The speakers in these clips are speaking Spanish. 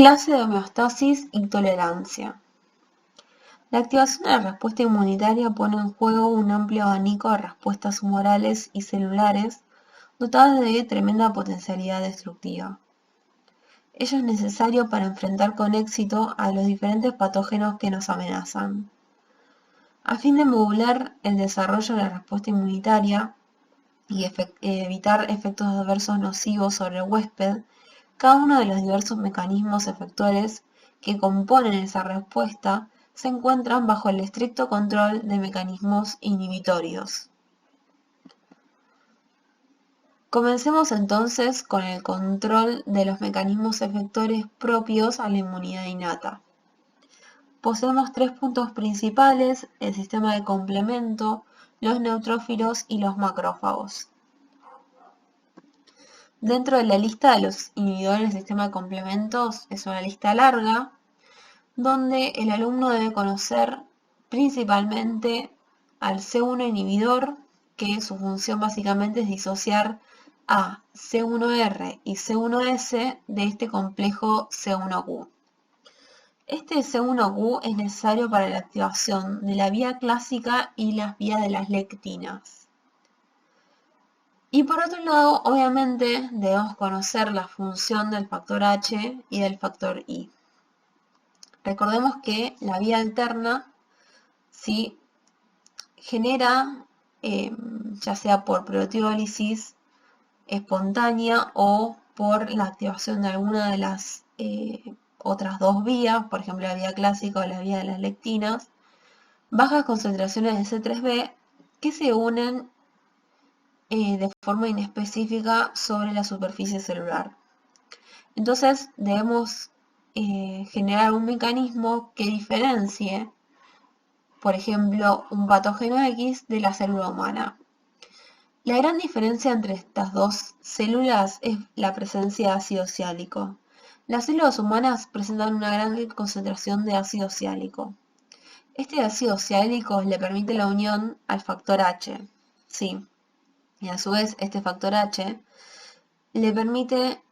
Clase de homeostasis y tolerancia. La activación de la respuesta inmunitaria pone en juego un amplio abanico de respuestas humorales y celulares dotadas de tremenda potencialidad destructiva. Ello es necesario para enfrentar con éxito a los diferentes patógenos que nos amenazan. A fin de modular el desarrollo de la respuesta inmunitaria y evitar efectos adversos nocivos sobre el huésped, cada uno de los diversos mecanismos efectores que componen esa respuesta se encuentran bajo el estricto control de mecanismos inhibitorios. Comencemos entonces con el control de los mecanismos efectores propios a la inmunidad innata. Poseemos tres puntos principales: el sistema de complemento, los neutrófilos y los macrófagos. Dentro de la lista de los inhibidores del sistema de complementos es una lista larga, donde el alumno debe conocer principalmente al C1 inhibidor, que su función básicamente es disociar a C1R y C1S de este complejo C1Q. Este C1Q es necesario para la activación de la vía clásica y las vías de las lectinas. Y por otro lado, obviamente, debemos conocer la función del factor H y del factor I. Recordemos que la vía alterna ¿sí? genera, ya sea por proteólisis espontánea o por la activación de alguna de las otras dos vías, por ejemplo la vía clásica o la vía de las lectinas, bajas concentraciones de C3b que se unen de forma inespecífica sobre la superficie celular. Entonces debemos generar un mecanismo que diferencie, por ejemplo, un patógeno X de la célula humana. La gran diferencia entre estas dos células es la presencia de ácido ciálico. Las células humanas presentan una gran concentración de ácido ciálico. Este ácido ciálico le permite la unión al factor H, ¿sí? Y a su vez este factor H le permite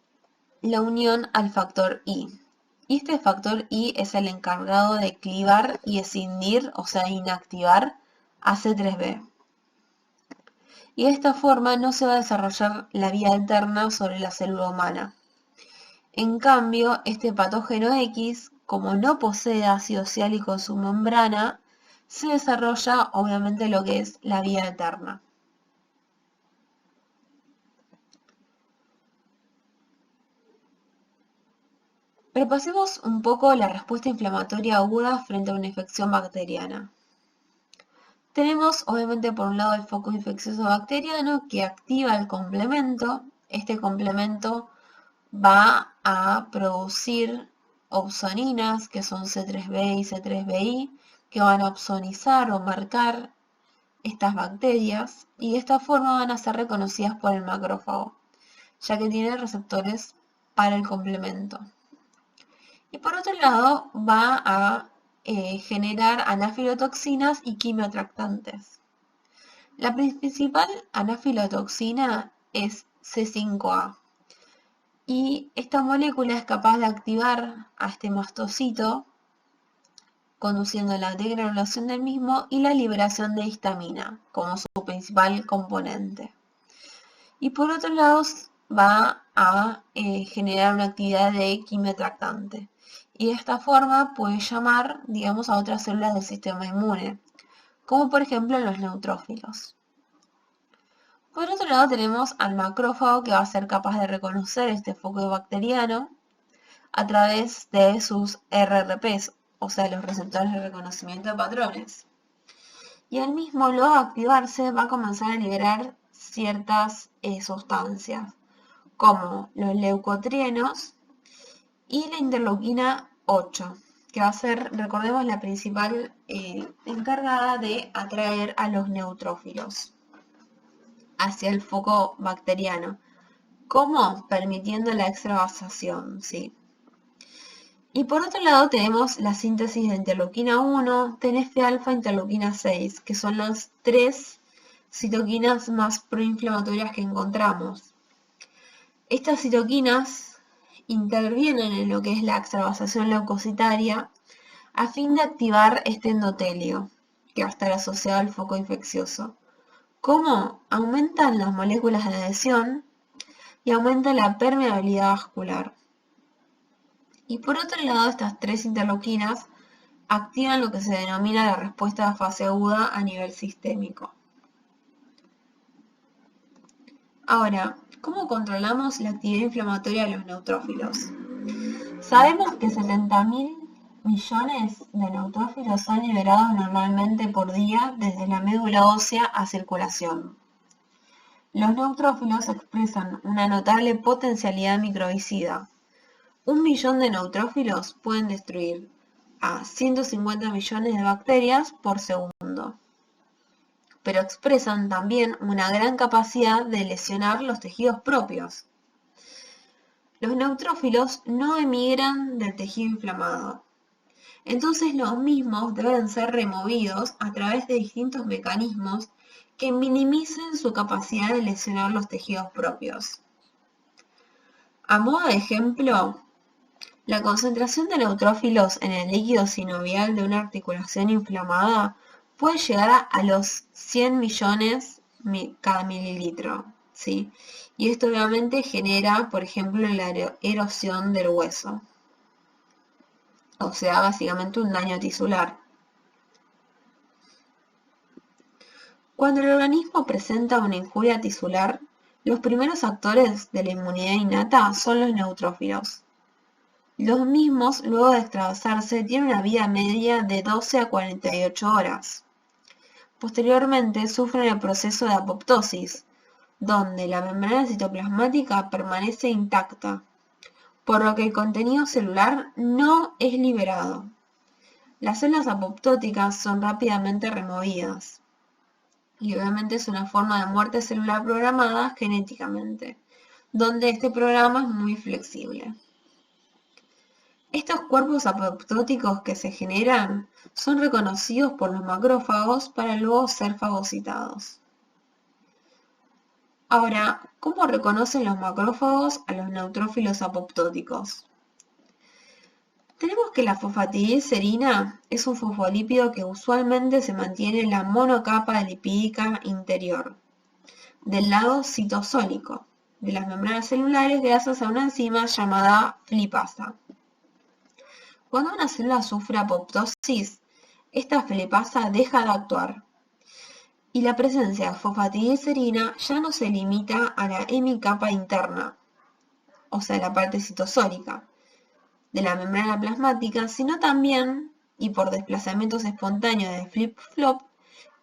la unión al factor I. Y este factor I es el encargado de clivar y escindir, o sea, inactivar a C3b. Y de esta forma no se va a desarrollar la vía alterna sobre la célula humana. En cambio, este patógeno X, como no posee ácido ciálico en su membrana, se desarrolla obviamente lo que es la vía alterna. Repasemos un poco la respuesta inflamatoria aguda frente a una infección bacteriana. Tenemos obviamente por un lado el foco infeccioso bacteriano que activa el complemento. Este complemento va a producir opsoninas, que son C3b y C3bi, que van a opsonizar o marcar estas bacterias y de esta forma van a ser reconocidas por el macrófago, ya que tiene receptores para el complemento. Y por otro lado va a generar anafilotoxinas y quimioatractantes. La principal anafilotoxina es C5a. Y esta molécula es capaz de activar a este mastocito, conduciendo a la degranulación del mismo y la liberación de histamina como su principal componente. Y por otro lado va a generar una actividad de quimioatractante. Y de esta forma puede llamar, digamos, a otras células del sistema inmune, como por ejemplo los neutrófilos. Por otro lado tenemos al macrófago, que va a ser capaz de reconocer este foco bacteriano a través de sus RRPs, o sea, los receptores de reconocimiento de patrones. Y al mismo, luego de activarse, va a comenzar a liberar ciertas sustancias, como los leucotrienos y la interleuquina 8, que va a ser, recordemos, la principal encargada de atraer a los neutrófilos hacia el foco bacteriano. ¿Cómo? Permitiendo la extravasación, ¿sí? Y por otro lado tenemos la síntesis de interleuquina 1, TNF-alfa, interleuquina 6, que son las tres citoquinas más proinflamatorias que encontramos. Estas citoquinas intervienen en lo que es la extravasación leucocitaria a fin de activar este endotelio, que va a estar asociado al foco infeccioso. ¿Cómo? Aumentan las moléculas de adhesión y aumenta la permeabilidad vascular. Y por otro lado, estas tres interleuquinas activan lo que se denomina la respuesta de fase aguda a nivel sistémico. Ahora, ¿cómo controlamos la actividad inflamatoria de los neutrófilos? Sabemos que 70.000 millones de neutrófilos son liberados normalmente por día desde la médula ósea a circulación. Los neutrófilos expresan una notable potencialidad microbicida. 1 millón de neutrófilos pueden destruir a 150 millones de bacterias por segundo, pero expresan también una gran capacidad de lesionar los tejidos propios. Los neutrófilos no emigran del tejido inflamado, entonces los mismos deben ser removidos a través de distintos mecanismos que minimicen su capacidad de lesionar los tejidos propios. A modo de ejemplo, la concentración de neutrófilos en el líquido sinovial de una articulación inflamada puede llegar a los 100 millones cada mililitro, ¿sí? Y esto obviamente genera, por ejemplo, la erosión del hueso. O sea, básicamente un daño tisular. Cuando el organismo presenta una injuria tisular, los primeros actores de la inmunidad innata son los neutrófilos. Los mismos, luego de extravasarse, tienen una vida media de 12 a 48 horas. Posteriormente sufren el proceso de apoptosis, donde la membrana citoplasmática permanece intacta, por lo que el contenido celular no es liberado. Las células apoptóticas son rápidamente removidas, y obviamente es una forma de muerte celular programada genéticamente, donde este programa es muy flexible. Estos cuerpos apoptóticos que se generan son reconocidos por los macrófagos para luego ser fagocitados. Ahora, ¿cómo reconocen los macrófagos a los neutrófilos apoptóticos? Tenemos que la fosfatidilcerina es un fosfolípido que usualmente se mantiene en la monocapa lipídica interior, del lado citosólico, de las membranas celulares gracias a una enzima llamada lipasa. Cuando una célula sufre apoptosis, esta lipasa deja de actuar y la presencia de fosfatidilcerina ya no se limita a la hemicapa interna, o sea, la parte citosólica de la membrana plasmática, sino también, y por desplazamientos espontáneos de flip-flop,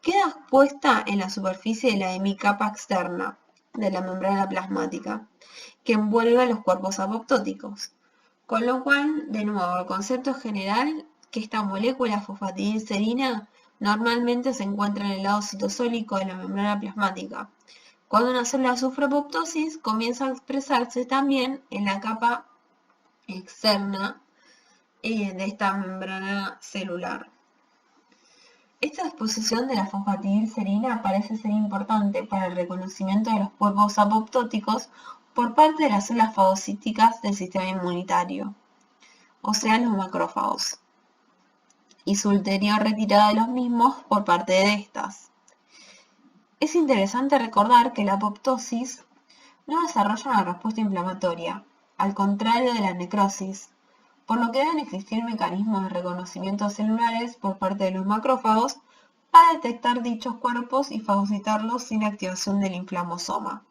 queda expuesta en la superficie de la hemicapa externa de la membrana plasmática, que envuelve a los cuerpos apoptóticos. Con lo cual, de nuevo, el concepto general que esta molécula fosfatidilcerina normalmente se encuentra en el lado citosólico de la membrana plasmática. Cuando una célula sufre apoptosis, comienza a expresarse también en la capa externa de esta membrana celular. Esta exposición de la fosfatidilcerina parece ser importante para el reconocimiento de los cuerpos apoptóticos por parte de las células fagocíticas del sistema inmunitario, o sea, los macrófagos, y su ulterior retirada de los mismos por parte de estas. Es interesante recordar que la apoptosis no desarrolla una respuesta inflamatoria, al contrario de la necrosis, por lo que deben existir mecanismos de reconocimiento celulares por parte de los macrófagos para detectar dichos cuerpos y fagocitarlos sin activación del inflamosoma.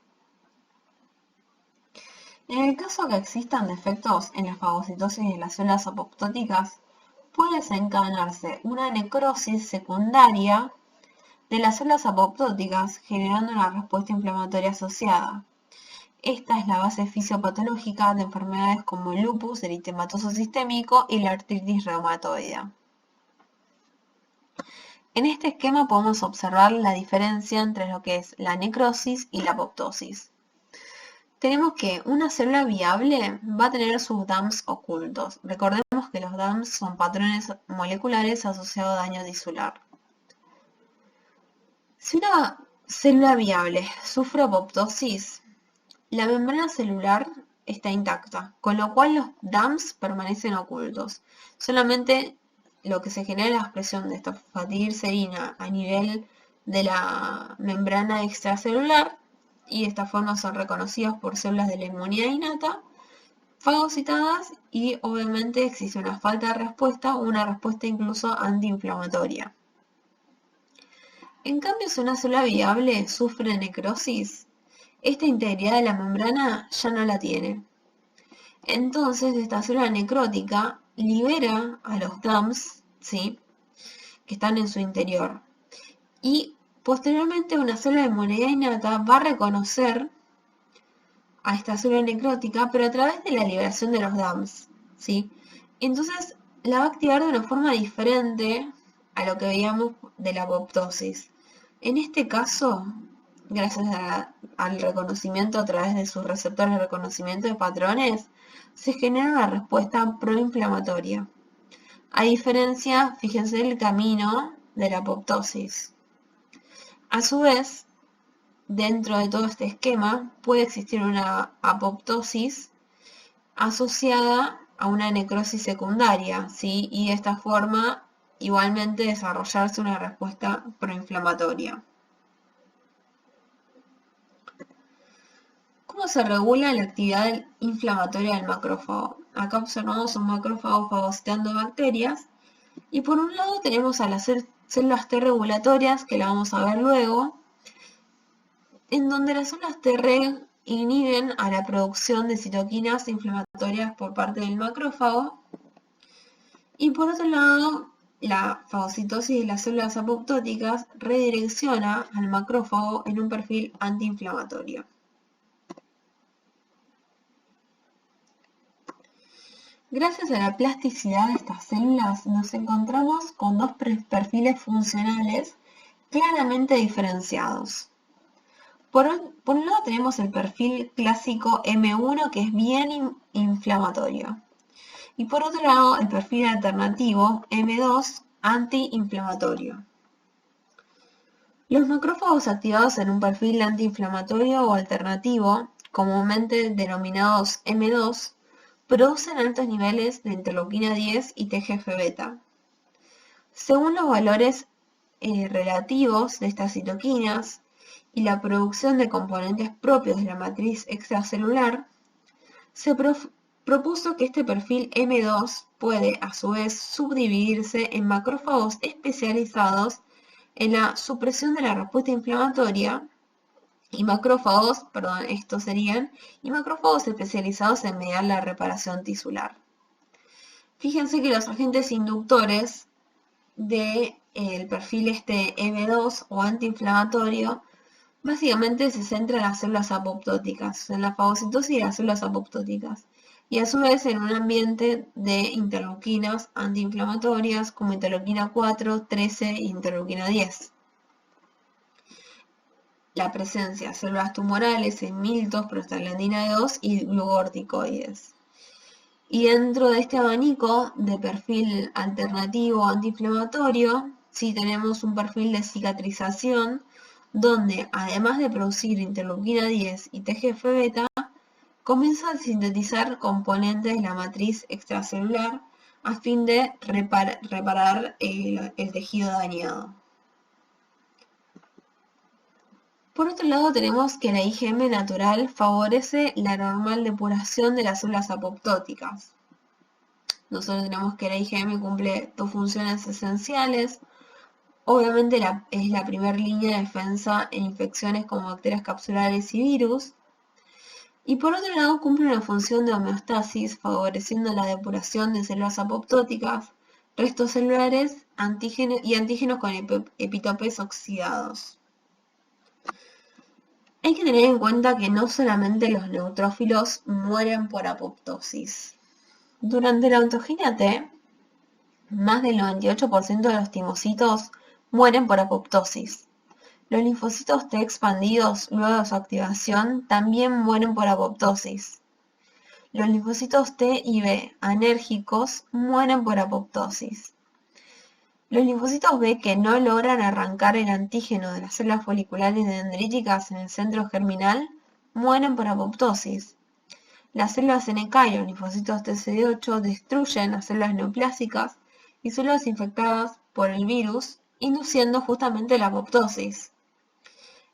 En el caso que existan defectos en la fagocitosis de las células apoptóticas, puede desencadenarse una necrosis secundaria de las células apoptóticas, generando una respuesta inflamatoria asociada. Esta es la base fisiopatológica de enfermedades como el lupus eritematoso sistémico y la artritis reumatoide. En este esquema podemos observar la diferencia entre lo que es la necrosis y la apoptosis. Tenemos que una célula viable va a tener sus DAMs ocultos. Recordemos que los DAMs son patrones moleculares asociados a daño tisular. Si una célula viable sufre apoptosis, la membrana celular está intacta, con lo cual los DAMs permanecen ocultos. Solamente lo que se genera es la expresión de esta fosfatidilcerina a nivel de la membrana extracelular, y de esta forma son reconocidas por células de la inmunidad innata, fagocitadas, y obviamente existe una falta de respuesta o una respuesta incluso antiinflamatoria. En cambio, si una célula viable sufre necrosis, esta integridad de la membrana ya no la tiene. Entonces, esta célula necrótica libera a los DAMs, ¿sí?, que están en su interior. Y posteriormente una célula de inmunidad innata va a reconocer a esta célula necrótica, pero a través de la liberación de los DAMs, ¿sí? Entonces la va a activar de una forma diferente a lo que veíamos de la apoptosis. En este caso, gracias al reconocimiento a través de sus receptores de reconocimiento de patrones, se genera una respuesta proinflamatoria. A diferencia, fíjense, del camino de la apoptosis. A su vez, dentro de todo este esquema puede existir una apoptosis asociada a una necrosis secundaria, ¿sí? Y de esta forma igualmente desarrollarse una respuesta proinflamatoria. ¿Cómo se regula la actividad inflamatoria del macrófago? Acá observamos un macrófago fagocitando bacterias, y por un lado tenemos a las células T regulatorias, que la vamos a ver luego, en donde las células T inhiben a la producción de citoquinas inflamatorias por parte del macrófago, y por otro lado, la fagocitosis de las células apoptóticas redirecciona al macrófago en un perfil antiinflamatorio. Gracias a la plasticidad de estas células, nos encontramos con dos perfiles funcionales claramente diferenciados. Por un lado tenemos el perfil clásico M1, que es bien inflamatorio, y por otro lado el perfil alternativo M2, antiinflamatorio. Los macrófagos activados en un perfil antiinflamatorio o alternativo, comúnmente denominados M2, producen altos niveles de interleuquina 10 y TGF-beta. Según los valores relativos de estas citoquinas y la producción de componentes propios de la matriz extracelular, se propuso que este perfil M2 puede a su vez subdividirse en macrófagos especializados en la supresión de la respuesta inflamatoria y macrófagos especializados en mediar la reparación tisular. Fíjense que los agentes inductores del perfil M2 o antiinflamatorio básicamente se centran en las células apoptóticas, en la fagocitosis de las células apoptóticas, y a su vez en un ambiente de interleuquinas antiinflamatorias como interleuquina 4, 13 e interleuquina 10. La presencia de células tumorales en miltos, prostaglandina 2 y glucocorticoides. Y dentro de este abanico de perfil alternativo antiinflamatorio, sí tenemos un perfil de cicatrización, donde además de producir interleuquina 10 y TGF-beta, comienza a sintetizar componentes de la matriz extracelular a fin de reparar el tejido dañado. Por otro lado, tenemos que la IgM natural favorece la normal depuración de las células apoptóticas. Nosotros tenemos que la IgM cumple dos funciones esenciales. Obviamente es la primera línea de defensa en infecciones como bacterias capsulares y virus. Y por otro lado, cumple una función de homeostasis, favoreciendo la depuración de células apoptóticas, restos celulares y antígenos con epitopes oxidados. Hay que tener en cuenta que no solamente los neutrófilos mueren por apoptosis. Durante la ontogenia T, más del 98% de los timocitos mueren por apoptosis. Los linfocitos T expandidos luego de su activación también mueren por apoptosis. Los linfocitos T y B anérgicos mueren por apoptosis. Los linfocitos B que no logran arrancar el antígeno de las células foliculares dendríticas en el centro germinal mueren por apoptosis. Las células NK y los linfocitos TCD8 destruyen las células neoplásicas y células infectadas por el virus, induciendo justamente la apoptosis.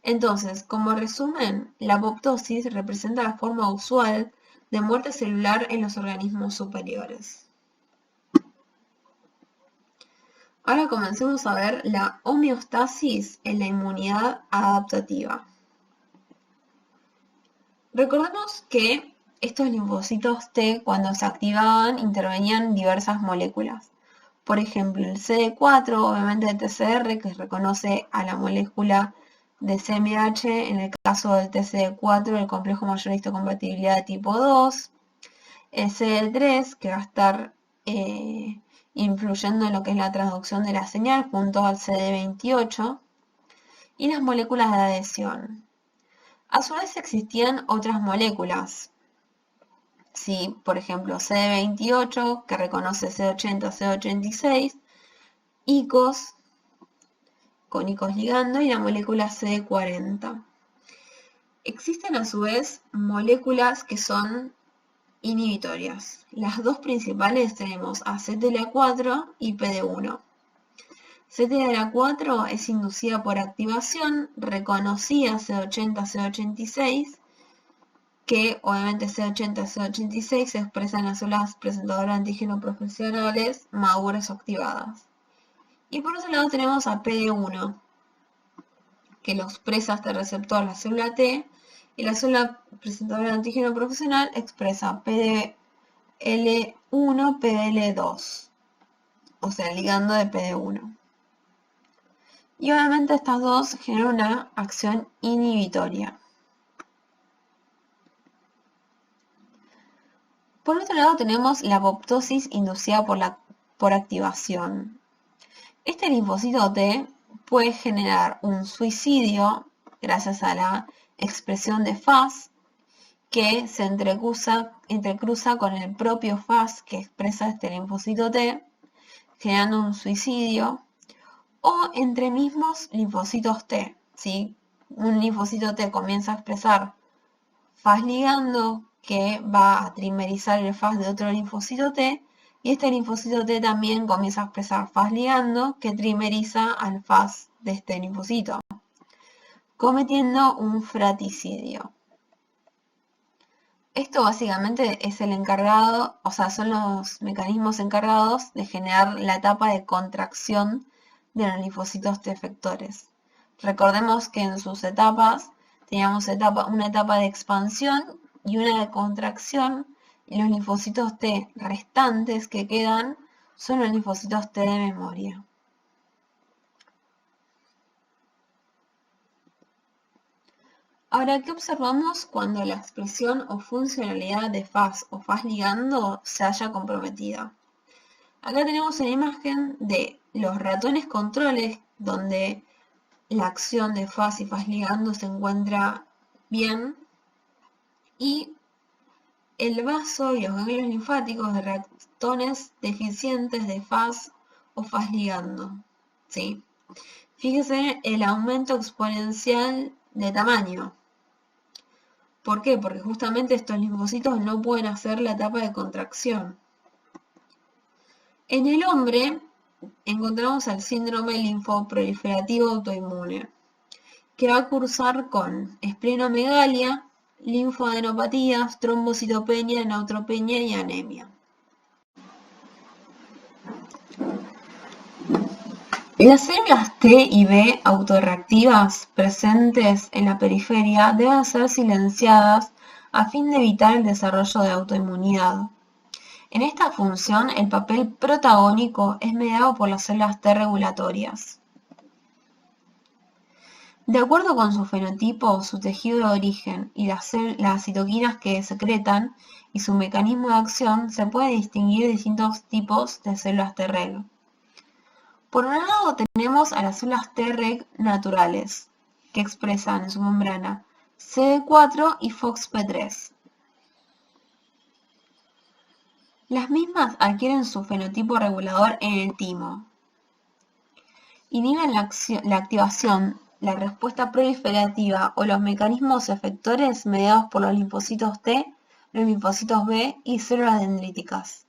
Entonces, como resumen, la apoptosis representa la forma usual de muerte celular en los organismos superiores. Ahora comencemos a ver la homeostasis en la inmunidad adaptativa. Recordemos que estos linfocitos T, cuando se activaban, intervenían diversas moléculas. Por ejemplo, el CD4, obviamente el TCR, que reconoce a la molécula de CMH, en el caso del TCD4, el complejo mayor de histocompatibilidad de tipo 2, el CD3, que va a estar influyendo en lo que es la transducción de la señal junto al CD28, y las moléculas de adhesión. A su vez existían otras moléculas, ¿sí? Por ejemplo, CD28, que reconoce CD80, CD86, ICOS, con ICOS ligando, y la molécula CD40. Existen a su vez moléculas que son inhibitorias. Las dos principales tenemos ACTLA4 y PD1. CTLA4 es inducida por activación, reconocida CD80, CD86, que obviamente CD80, CD86 se expresan en las células presentadoras de antígeno profesionales maduras o activadas. Y por otro lado tenemos a PD1, que lo expresa este receptor, la célula T, y la célula presentadora de antígeno profesional expresa PDL1, PDL2, o sea, el ligando de PD1. Y obviamente estas dos generan una acción inhibitoria. Por otro lado tenemos la apoptosis inducida por activación. Este linfocito T puede generar un suicidio gracias a la expresión de Fas que se entrecruza con el propio Fas que expresa este linfocito T, generando un suicidio, o entre mismos linfocitos T, ¿sí? Un linfocito T comienza a expresar Fas ligando que va a trimerizar el Fas de otro linfocito T, y este linfocito T también comienza a expresar Fas ligando que trimeriza al Fas de este linfocito, cometiendo un fraticidio. Esto básicamente es el encargado, o sea, son los mecanismos encargados de generar la etapa de contracción de los linfocitos T efectores. Recordemos que en sus etapas teníamos una etapa de expansión y una de contracción, y los linfocitos T restantes que quedan son los linfocitos T de memoria. Ahora, ¿qué observamos cuando la expresión o funcionalidad de Fas o Fas ligando se haya comprometida? Acá tenemos una imagen de los ratones controles donde la acción de Fas y Fas ligando se encuentra bien, y el vaso y los ganglios linfáticos de ratones deficientes de Fas o Fas ligando, ¿sí? Fíjese el aumento exponencial de tamaño. ¿Por qué? Porque justamente estos linfocitos no pueden hacer la etapa de contracción. En el hombre encontramos el síndrome linfoproliferativo autoinmune, que va a cursar con esplenomegalia, linfadenopatías, trombocitopenia, neutropenia y anemia. Las células T y B autorreactivas presentes en la periferia deben ser silenciadas a fin de evitar el desarrollo de autoinmunidad. En esta función, el papel protagónico es mediado por las células T regulatorias. De acuerdo con su fenotipo, su tejido de origen y las citoquinas que secretan y su mecanismo de acción, se puede distinguir distintos tipos de células Treg. Por un lado tenemos a las células Treg naturales, que expresan en su membrana CD4 y FOXP3. Las mismas adquieren su fenotipo regulador en el timo. Inhiben la activación, la respuesta proliferativa o los mecanismos efectores mediados por los linfocitos T los linfocitos B y células dendríticas.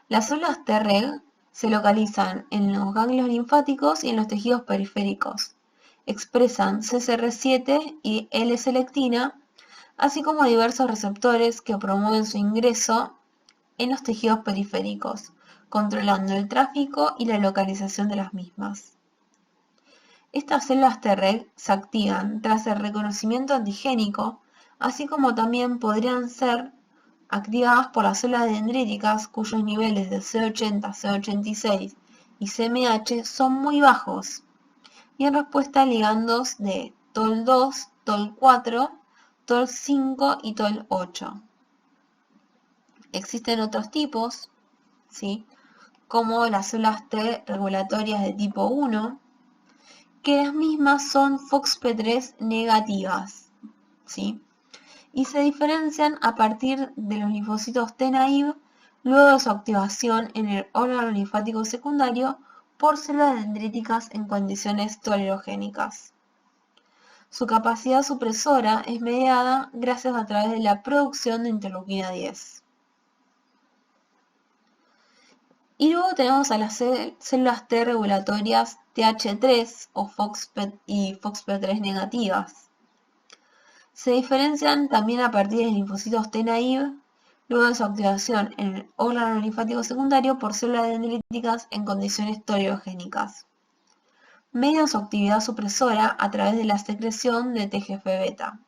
Las células Treg se localizan en los ganglios linfáticos y en los tejidos periféricos. Expresan CCR7 y L-selectina, así como diversos receptores que promueven su ingreso en los tejidos periféricos, controlando el tráfico y la localización de las mismas. Estas células Treg se activan tras el reconocimiento antigénico, así como también podrían ser activadas por las células dendríticas cuyos niveles de C80, C86 y CMH son muy bajos, y en respuesta a ligandos de TOL2, TOL4, TOL5 y TOL8. Existen otros tipos, ¿sí?, como las células T regulatorias de tipo 1, que las mismas son FOXP3 negativas, ¿sí?, y se diferencian a partir de los linfocitos T naive luego de su activación en el órgano linfático secundario por células dendríticas en condiciones tolerogénicas. Su capacidad supresora es mediada gracias a través de la producción de interleuquina 10. Y luego tenemos a las células T regulatorias TH3 o FOXP3 negativas. Se diferencian también a partir de linfocitos T naive, luego de su activación en el órgano linfático secundario por células dendríticas en condiciones tolerogénicas. Median su actividad supresora a través de la secreción de TGF-beta.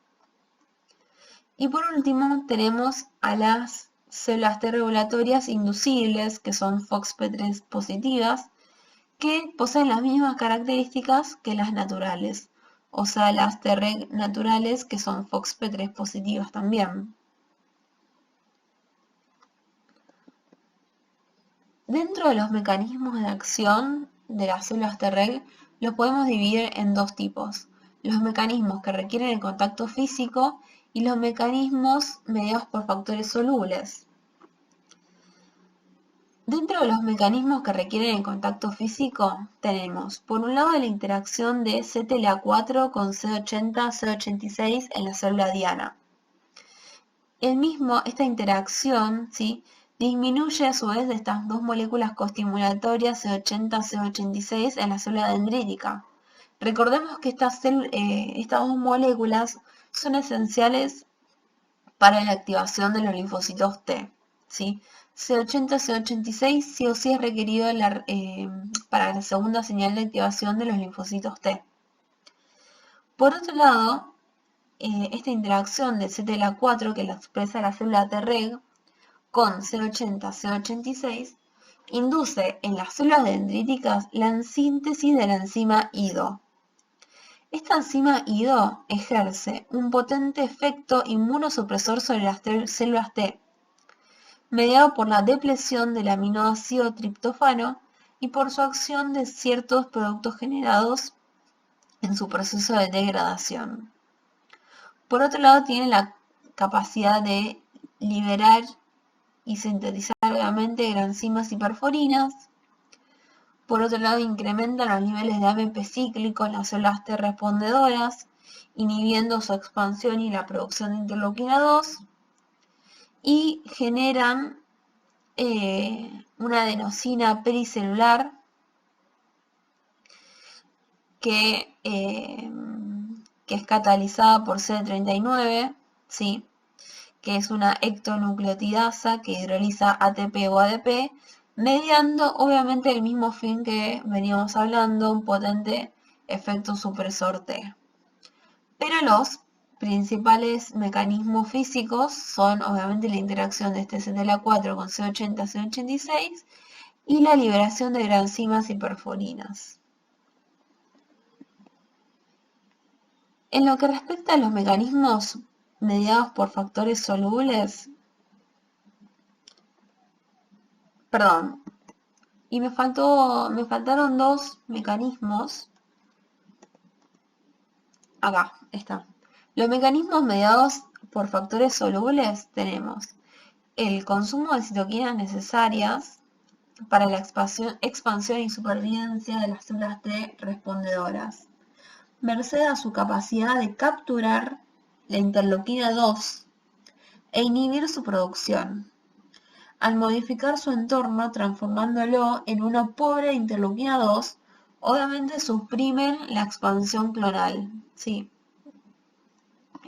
Y por último tenemos a las células T regulatorias inducibles, que son FOXP3 positivas, que poseen las mismas características que las naturales, o sea, las Treg naturales, que son FOXP3 positivas también. Dentro de los mecanismos de acción de las células Treg, los podemos dividir en dos tipos: los mecanismos que requieren el contacto físico y los mecanismos mediados por factores solubles. Dentro de los mecanismos que requieren el contacto físico, tenemos, por un lado, la interacción de CTLA4 con C80, C86 en la célula diana. Esta interacción, ¿sí?, disminuye a su vez de estas dos moléculas costimulatorias C80, C86 en la célula dendrítica. Recordemos que estas dos moléculas son esenciales para la activación de los linfocitos T, ¿sí? C80, C86 sí o sí es requerido para la segunda señal de activación de los linfocitos T. Por otro lado, esta interacción de CTLA4, que la expresa la célula Treg, con C80, C86, induce en las células dendríticas la síntesis de la enzima IDO. Esta enzima IDO ejerce un potente efecto inmunosupresor sobre las células T, mediado por la depresión del aminoácido triptófano y por su acción de ciertos productos generados en su proceso de degradación. Por otro lado, tiene la capacidad de liberar y sintetizar nuevamente granzimas y perforinas. Por otro lado, incrementan los niveles de AMP cíclico en las células T respondedoras, inhibiendo su expansión y la producción de interleuquina 2. Y generan una adenosina pericelular que es catalizada por CD39, ¿sí?, que es una ectonucleotidasa que hidroliza ATP o ADP, mediando obviamente el mismo fin que veníamos hablando, un potente efecto supresor T. Pero los principales mecanismos físicos son obviamente la interacción de este CTLA4 con C80, C86 y la liberación de granzimas y perforinas. En lo que respecta a los mecanismos mediados por factores solubles, y me faltaron dos mecanismos. Acá está. Los mecanismos mediados por factores solubles tenemos el consumo de citoquinas necesarias para la expansión y supervivencia de las células T respondedoras, merced a su capacidad de capturar la interleuquina 2 e inhibir su producción, al modificar su entorno transformándolo en uno pobre de interleuquina 2, obviamente suprimen la expansión clonal. ¿Sí?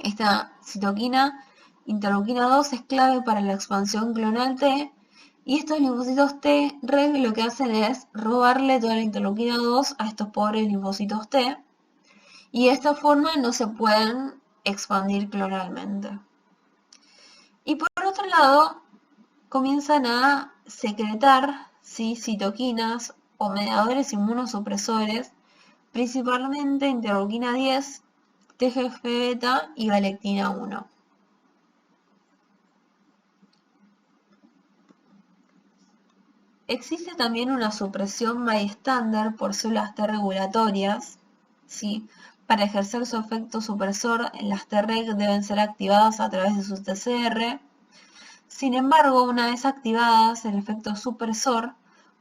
Esta citoquina interleuquina 2 es clave para la expansión clonal T, y estos linfocitos T lo que hacen es robarle toda la interleuquina 2 a estos pobres linfocitos T, y de esta forma no se pueden expandir clonalmente. Y por otro lado, comienzan a secretar citoquinas o mediadores inmunosupresores, principalmente interleuquina 10, TGF-beta y galectina 1. Existe también una supresión bystander por células T regulatorias, ¿sí? Para ejercer su efecto supresor, las Treg deben ser activadas a través de su TCR. Sin embargo, una vez activadas, el efecto supresor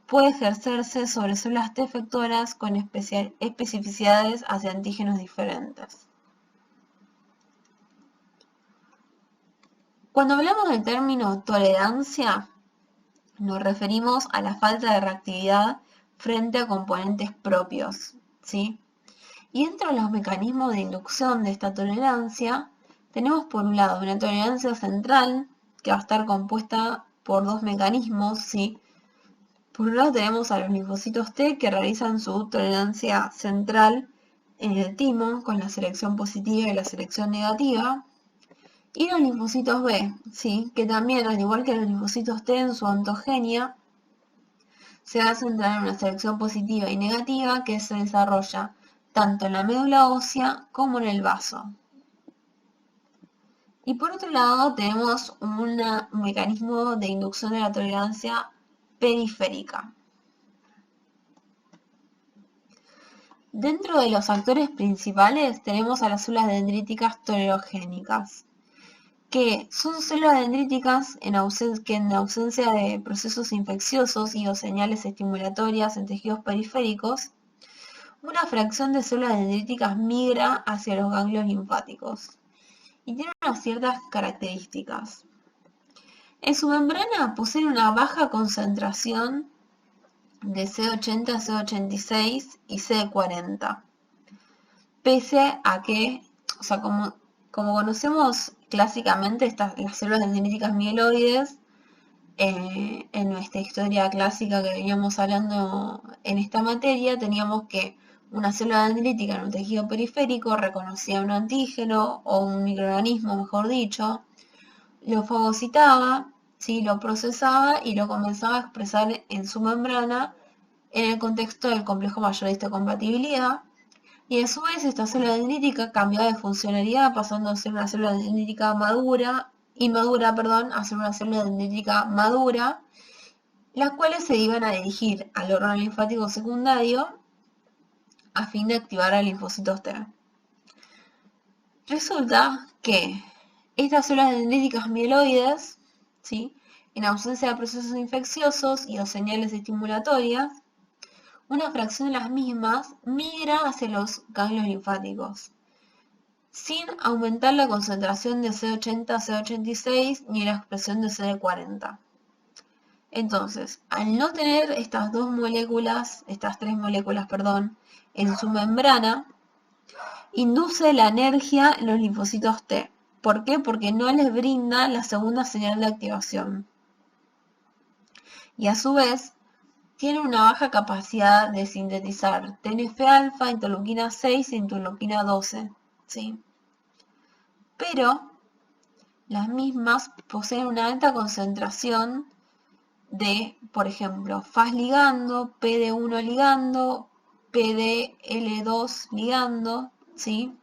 puede ejercerse sobre células T efectoras con especificidades hacia antígenos diferentes. Cuando hablamos del término tolerancia, nos referimos a la falta de reactividad frente a componentes propios, ¿sí? Y dentro de los mecanismos de inducción de esta tolerancia, tenemos por un lado una tolerancia central, que va a estar compuesta por dos mecanismos, ¿sí? Por un lado tenemos a los linfocitos T que realizan su tolerancia central en el timo con la selección positiva y la selección negativa. Y los linfocitos B, ¿sí? Que también, al igual que los linfocitos T en su ontogenia, se va a centrar en una selección positiva y negativa que se desarrolla tanto en la médula ósea como en el vaso. Y por otro lado tenemos un mecanismo de inducción de la tolerancia periférica. Dentro de los actores principales tenemos a las células dendríticas tolerogénicas, que son células dendríticas que en ausencia de procesos infecciosos y o señales estimulatorias en tejidos periféricos, una fracción de células dendríticas migra hacia los ganglios linfáticos y tiene unas ciertas características. En su membrana poseen una baja concentración de CD80, CD86 y CD40, pese a que, como conocemos clásicamente las células dendríticas mieloides, en nuestra historia clásica que veníamos hablando en esta materia, teníamos que una célula dendrítica en un tejido periférico reconocía un antígeno o un microorganismo, mejor dicho, lo fagocitaba, ¿sí? Lo procesaba y lo comenzaba a expresar en su membrana en el contexto del complejo mayor de histocompatibilidad. Y a su vez esta célula dendrítica cambiaba de funcionalidad, pasando a ser una célula dendrítica inmadura, a ser una célula dendrítica madura, las cuales se iban a dirigir al órgano linfático secundario a fin de activar a linfocitos T. Resulta que estas células dendríticas mieloides, ¿sí? En ausencia de procesos infecciosos y o señales estimulatorias, una fracción de las mismas migra hacia los ganglios linfáticos, sin aumentar la concentración de CD80, CD86 ni la expresión de CD40. Entonces, al no tener estas tres moléculas, en su membrana, induce la anergia en los linfocitos T. ¿Por qué? Porque no les brinda la segunda señal de activación. Y a su vez, tiene una baja capacidad de sintetizar TNF-alfa, interleuquina 6 e interleuquina 12, ¿sí? Pero las mismas poseen una alta concentración de, por ejemplo, Fas ligando, PD1 ligando, PDL2 ligando, ¿sí?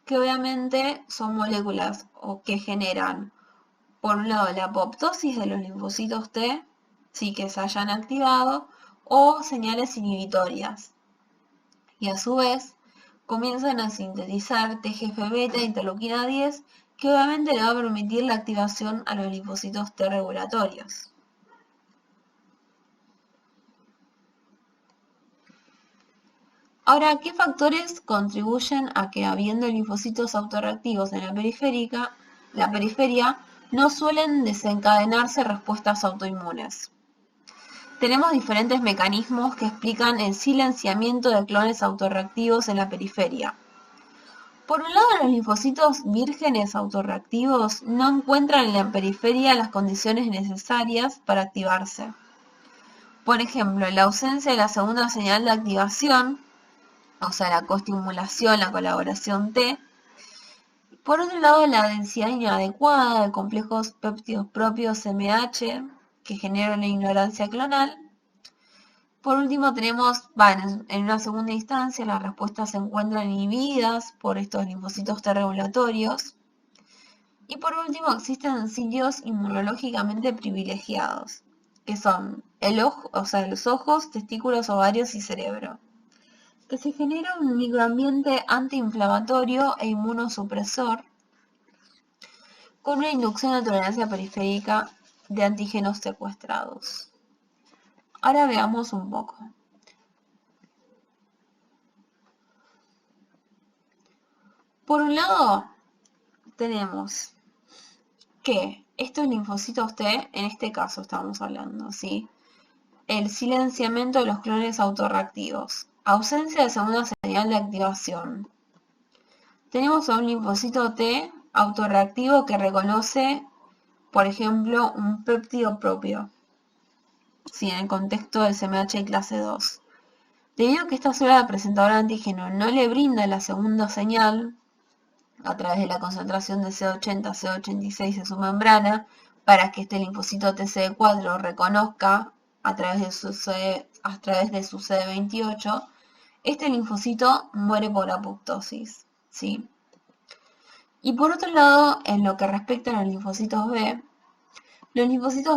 Que obviamente son moléculas que generan, por un lado, la apoptosis de los linfocitos T, ¿sí? Que se hayan activado, o señales inhibitorias. Y a su vez, comienzan a sintetizar TGF-beta e interleuquina 10, que obviamente le va a permitir la activación a los linfocitos T regulatorios. Ahora, ¿qué factores contribuyen a que habiendo linfocitos autorreactivos en la periferia no suelen desencadenarse respuestas autoinmunes. Tenemos diferentes mecanismos que explican el silenciamiento de clones autorreactivos en la periferia. Por un lado, los linfocitos vírgenes autorreactivos no encuentran en la periferia las condiciones necesarias para activarse. Por ejemplo, la ausencia de la segunda señal de activación, o sea, la coestimulación, la colaboración T. Por otro lado, la densidad inadecuada de complejos péptidos propios MH, que generan una ignorancia clonal. Por último, tenemos, en una segunda instancia, las respuestas se encuentran inhibidas por estos linfocitos T regulatorios. Y por último, existen sitios inmunológicamente privilegiados, que son los ojos, testículos, ovarios y cerebro, que se genera un microambiente antiinflamatorio e inmunosupresor con una inducción de tolerancia periférica de antígenos secuestrados. Ahora veamos un poco. Por un lado, tenemos que estos linfocitos T, en este caso estamos hablando, ¿sí? El silenciamiento de los clones autorreactivos. Ausencia de segunda señal de activación. Tenemos a un linfocito T autorreactivo que reconoce, por ejemplo, un péptido propio, ¿sí? En el contexto del CMH clase 2. Debido a que esta célula presentadora de antígeno no le brinda la segunda señal a través de la concentración de CD80, CD86 en su membrana, para que este linfocito TCD4 reconozca a través de su CD28, este linfocito muere por apoptosis, ¿sí? Y por otro lado, en lo que respecta a los linfocitos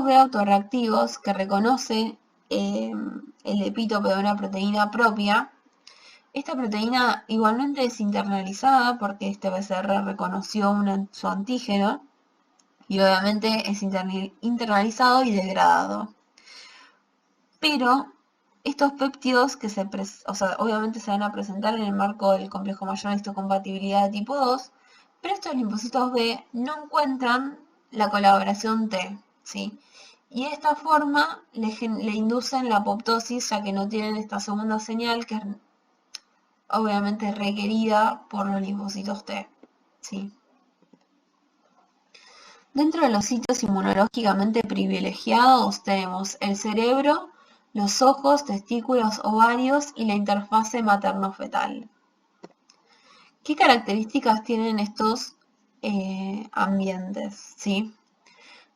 B autorreactivos que reconoce el epítope de una proteína propia, esta proteína igualmente es internalizada porque este BCR reconoció su antígeno y obviamente es internalizado y degradado. Pero estos péptidos que obviamente se van a presentar en el marco del complejo mayor de histocompatibilidad de tipo 2, pero estos linfocitos B no encuentran la colaboración T, ¿sí? Y de esta forma le inducen la apoptosis, ya que no tienen esta segunda señal que es obviamente requerida por los linfocitos T, ¿sí? Dentro de los sitios inmunológicamente privilegiados tenemos el cerebro, los ojos, testículos, ovarios y la interfase materno-fetal. ¿Qué características tienen estos ambientes? ¿Sí?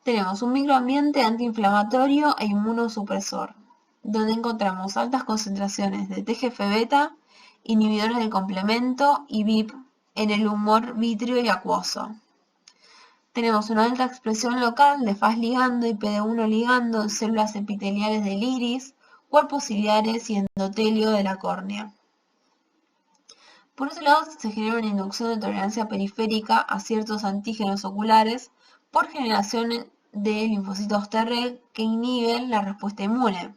Tenemos un microambiente antiinflamatorio e inmunosupresor, donde encontramos altas concentraciones de TGF-beta, inhibidores del complemento y VIP en el humor vítreo y acuoso. Tenemos una alta expresión local de Fas ligando y PD1 ligando en células epiteliales del iris, cuerpos ciliares y endotelio de la córnea. Por otro lado, se genera una inducción de tolerancia periférica a ciertos antígenos oculares por generación de linfocitos Treg que inhiben la respuesta inmune.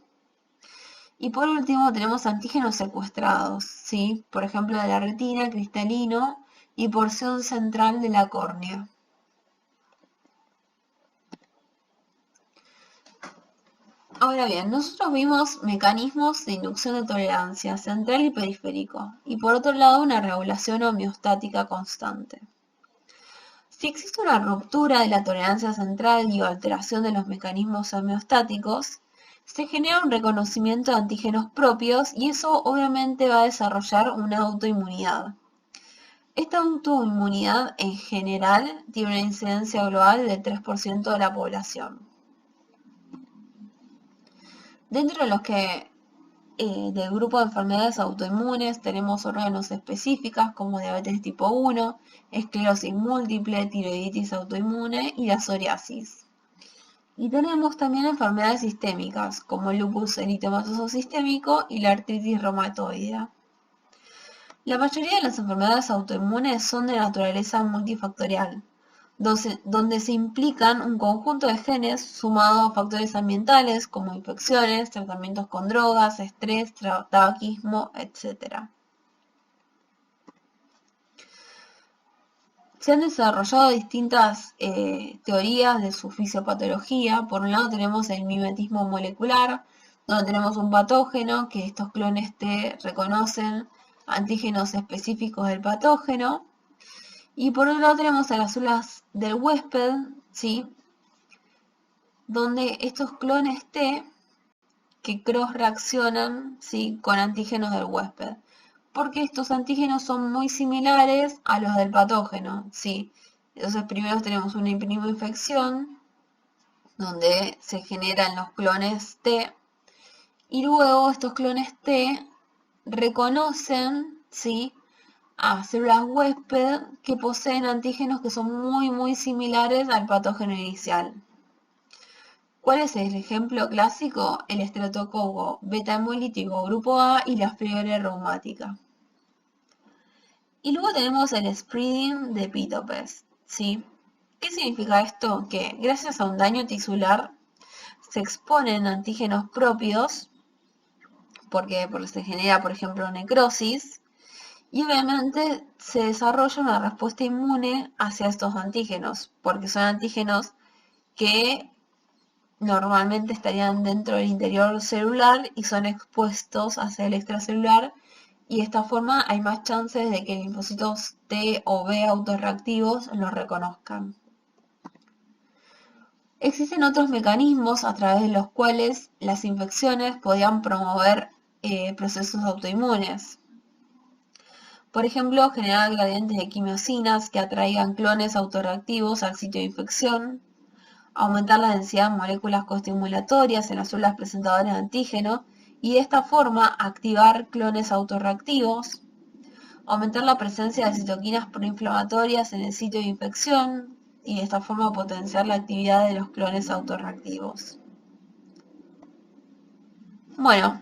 Y por último tenemos antígenos secuestrados, ¿sí? Por ejemplo de la retina, cristalino y porción central de la córnea. Ahora bien, nosotros vimos mecanismos de inducción de tolerancia central y periférico, y por otro lado una regulación homeostática constante. Si existe una ruptura de la tolerancia central y alteración de los mecanismos homeostáticos, se genera un reconocimiento de antígenos propios y eso obviamente va a desarrollar una autoinmunidad. Esta autoinmunidad en general tiene una incidencia global del 3% de la población. Dentro de los que del grupo de enfermedades autoinmunes tenemos órganos específicas como diabetes tipo 1, esclerosis múltiple, tiroiditis autoinmune y la psoriasis. Y tenemos también enfermedades sistémicas como el lupus eritematoso sistémico y la artritis reumatoide. La mayoría de las enfermedades autoinmunes son de naturaleza multifactorial, donde se implican un conjunto de genes sumado a factores ambientales como infecciones, tratamientos con drogas, estrés, tabaquismo, etc. Se han desarrollado distintas teorías de su fisiopatología. Por un lado tenemos el mimetismo molecular, donde tenemos un patógeno que estos clones T reconocen antígenos específicos del patógeno. Y por otro lado tenemos a las células del huésped, ¿sí? Donde estos clones T que cross-reaccionan, ¿sí?, con antígenos del huésped. Porque estos antígenos son muy similares a los del patógeno, ¿sí? Entonces primero tenemos una infección donde se generan los clones T y luego estos clones T reconocen, ¿sí?, a células huésped que poseen antígenos que son muy similares al patógeno inicial. ¿Cuál es el ejemplo clásico? El estreptococo beta hemolítico grupo A y la fiebre reumática. Y luego tenemos el spreading de epítopes, ¿sí? ¿Qué significa esto? Que gracias a un daño tisular se exponen antígenos propios, porque se genera, por ejemplo, necrosis, y obviamente se desarrolla una respuesta inmune hacia estos antígenos, porque son antígenos que normalmente estarían dentro del interior celular y son expuestos hacia el extracelular, y de esta forma hay más chances de que linfocitos T o B autorreactivos los reconozcan. Existen otros mecanismos a través de los cuales las infecciones podían promover procesos autoinmunes. Por ejemplo, generar gradientes de quimiosinas que atraigan clones autorreactivos al sitio de infección, aumentar la densidad de moléculas coestimulatorias en las células presentadoras de antígeno y de esta forma activar clones autorreactivos, aumentar la presencia de citoquinas proinflamatorias en el sitio de infección y de esta forma potenciar la actividad de los clones autorreactivos. Bueno,